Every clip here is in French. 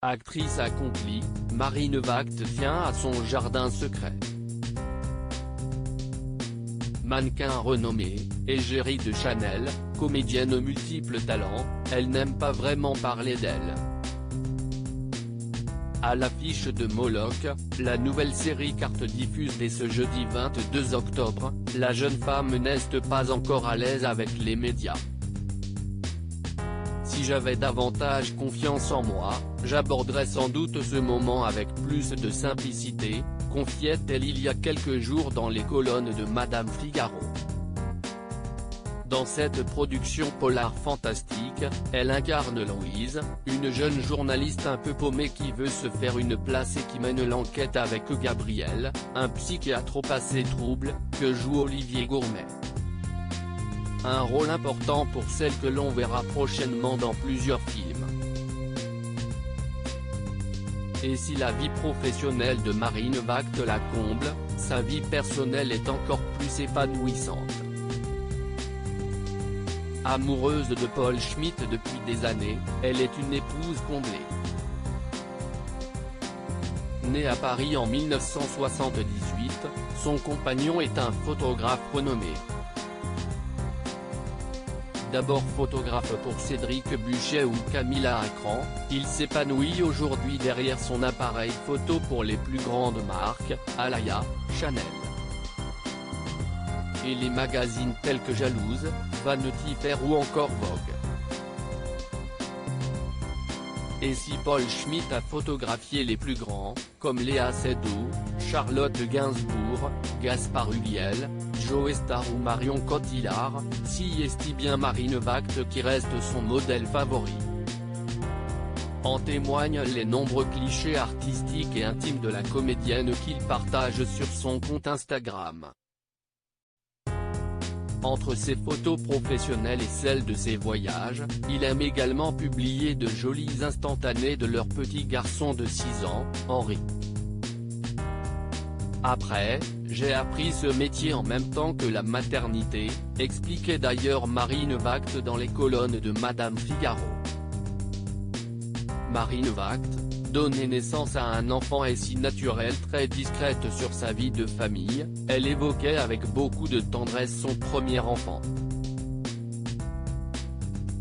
Actrice accomplie, Marine Vact tient à son jardin secret. Mannequin renommée, égérie de Chanel, comédienne aux multiples talents, elle n'aime pas vraiment parler d'elle. À l'affiche de Moloch, la nouvelle série Carte diffuse dès ce jeudi 22 octobre, la jeune femme n'est pas encore à l'aise avec les médias. Si j'avais davantage confiance en moi, j'aborderais sans doute ce moment avec plus de simplicité, confiait-elle il y a quelques jours dans les colonnes de Madame Figaro. Dans cette production polar fantastique, elle incarne Louise, une jeune journaliste un peu paumée qui veut se faire une place et qui mène l'enquête avec Gabriel, un psychiatre au passé trouble, que joue Olivier Gourmet. Un rôle important pour celle que l'on verra prochainement dans plusieurs films. Et si la vie professionnelle de Marine Vact la comble, sa vie personnelle est encore plus épanouissante. Amoureuse de Paul Schmitt depuis des années, elle est une épouse comblée. Née à Paris en 1978, son compagnon est un photographe renommé. D'abord photographe pour Cédric Buchet ou Camilla Acran, il s'épanouit aujourd'hui derrière son appareil photo pour les plus grandes marques, Alaïa, Chanel et les magazines tels que Jalouse, Vanity Fair ou encore Vogue. Et si Paul Schmitt a photographié les plus grands, comme Léa Seydoux, Charlotte Gainsbourg, Gaspard Ulliel, Joe Star ou Marion Cotillard, si est bien Marine Vact qui reste son modèle favori. En témoignent les nombreux clichés artistiques et intimes de la comédienne qu'il partage sur son compte Instagram. Entre ses photos professionnelles et celles de ses voyages, il aime également publier de jolis instantanés de leur petit garçon de 6 ans, Henri. Après, j'ai appris ce métier en même temps que la maternité, expliquait d'ailleurs Marine Vact dans les colonnes de Madame Figaro. Marine Vact, donner naissance à un enfant est si naturel, très discrète sur sa vie de famille, elle évoquait avec beaucoup de tendresse son premier enfant.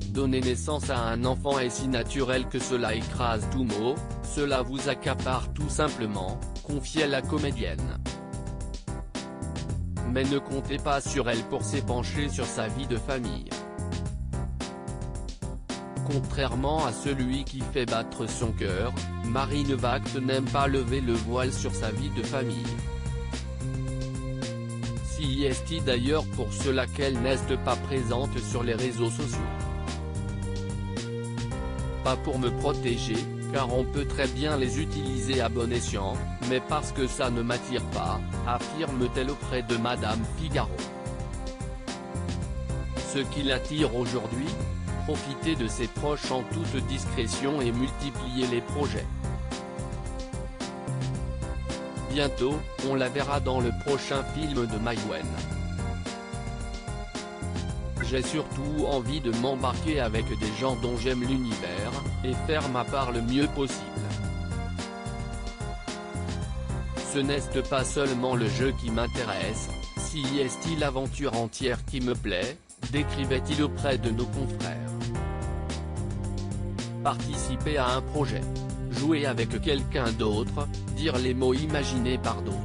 Donner naissance à un enfant est si naturel que cela écrase tout mot, cela vous accapare tout simplement, confiait la comédienne. Mais ne comptez pas sur elle pour s'épancher sur sa vie de famille. Contrairement à celui qui fait battre son cœur, Marine Vact n'aime pas lever le voile sur sa vie de famille. Si est d'ailleurs pour cela qu'elle n'est pas présente sur les réseaux sociaux. Pas pour me protéger, car on peut très bien les utiliser à bon escient, mais parce que ça ne m'attire pas, affirme-t-elle auprès de Madame Figaro. Ce qui l'attire aujourd'hui ? Profiter de ses proches en toute discrétion et multiplier les projets. Bientôt, on la verra dans le prochain film de Maïwenn. J'ai surtout envie de m'embarquer avec des gens dont j'aime l'univers, et faire ma part le mieux possible. Ce n'est pas seulement le jeu qui m'intéresse, si est l'aventure entière qui me plaît, décrivait-il auprès de nos confrères. Participer à un projet, jouer avec quelqu'un d'autre, dire les mots imaginés par d'autres.